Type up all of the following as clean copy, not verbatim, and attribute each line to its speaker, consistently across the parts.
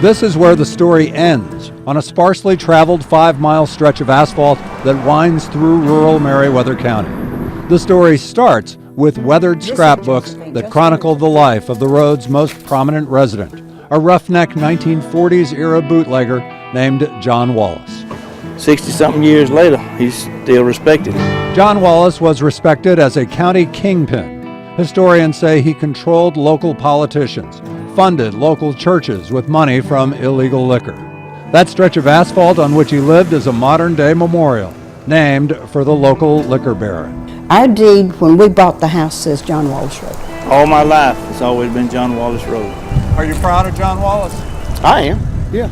Speaker 1: This is where the story ends, on a sparsely traveled 5-mile stretch of asphalt that winds through rural Meriwether County. The story starts with weathered scrapbooks that chronicle the life of the road's most prominent resident, a roughneck 1940s era bootlegger named John Wallace.
Speaker 2: 60-something years later, he's still respected.
Speaker 1: John Wallace was respected as a county kingpin. Historians say he controlled local politicians, funded local churches with money from illegal liquor. That stretch of asphalt on which he lived is a modern-day memorial, named for the local liquor baron.
Speaker 3: Our deed, when we bought the house, says John Wallace Road.
Speaker 2: All my life, it's always been John Wallace Road.
Speaker 1: Are you proud of John Wallace?
Speaker 2: I am, yeah.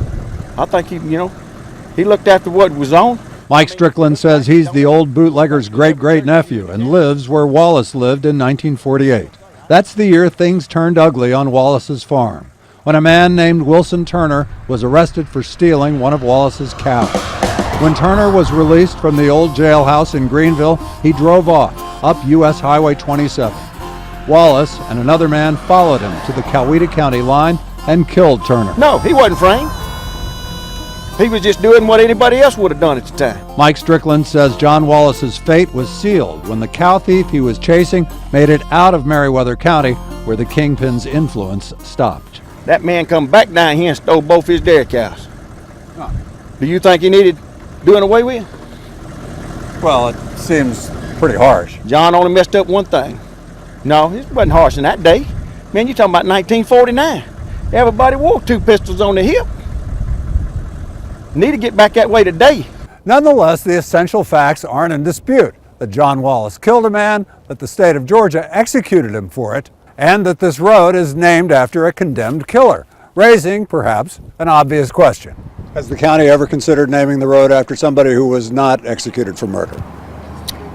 Speaker 2: I think he looked after what was on.
Speaker 1: Mike Strickland says he's the old bootlegger's great-great-nephew and lives where Wallace lived in 1948. That's the year things turned ugly on Wallace's farm, when a man named Wilson Turner was arrested for stealing one of Wallace's cows. When Turner was released from the old jailhouse in Greenville, he drove off up U.S. Highway 27. Wallace and another man followed him to the Coweta County line and killed Turner.
Speaker 2: No, he wasn't framed. He was just doing what anybody else would have done at the time.
Speaker 1: Mike Strickland says John Wallace's fate was sealed when the cow thief he was chasing made it out of Meriwether County, where the kingpin's influence stopped.
Speaker 2: That man come back down here and stole both his dairy cows.
Speaker 1: Huh.
Speaker 2: Do you think he needed doing away with?
Speaker 1: Well, it seems pretty harsh.
Speaker 2: John only messed up one thing. No, it wasn't harsh in that day. Man, you're talking about 1949. Everybody wore 2 pistols on their hip. Need to get back that way today.
Speaker 1: Nonetheless, the essential facts aren't in dispute: that John Wallace killed a man, that the state of Georgia executed him for it, and that this road is named after a condemned killer, raising, perhaps, an obvious question. Has the county ever considered naming the road after somebody who was not executed for murder?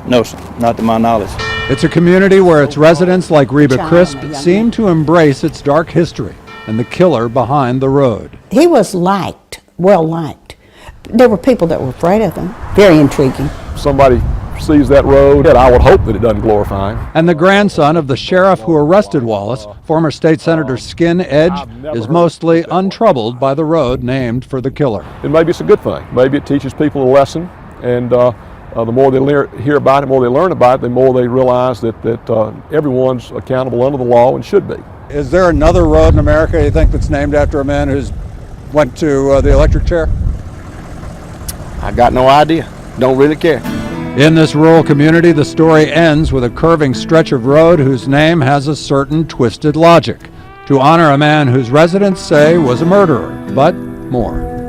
Speaker 2: No, sir, not to my knowledge.
Speaker 1: It's a community where its residents, like Reba Crisp, seem to embrace its dark history and the killer behind the road.
Speaker 3: He was liked, well liked. There were people that were afraid of him. Very intriguing.
Speaker 4: Somebody sees that road, and I would hope that it doesn't glorify him.
Speaker 1: And the grandson of the sheriff who arrested Wallace, former state senator Skin Edge, is mostly untroubled by the road named for the killer.
Speaker 4: And maybe it's a good thing. Maybe it teaches people a lesson, and the more they hear about it, the more they learn about it, the more they realize that everyone's accountable under the law and should be.
Speaker 1: Is there another road in America you think that's named after a man who's went to the electric chair?
Speaker 2: I got no idea. Don't really care.
Speaker 1: In this rural community, the story ends with a curving stretch of road whose name has a certain twisted logic, to honor a man whose residents say was a murderer, but more.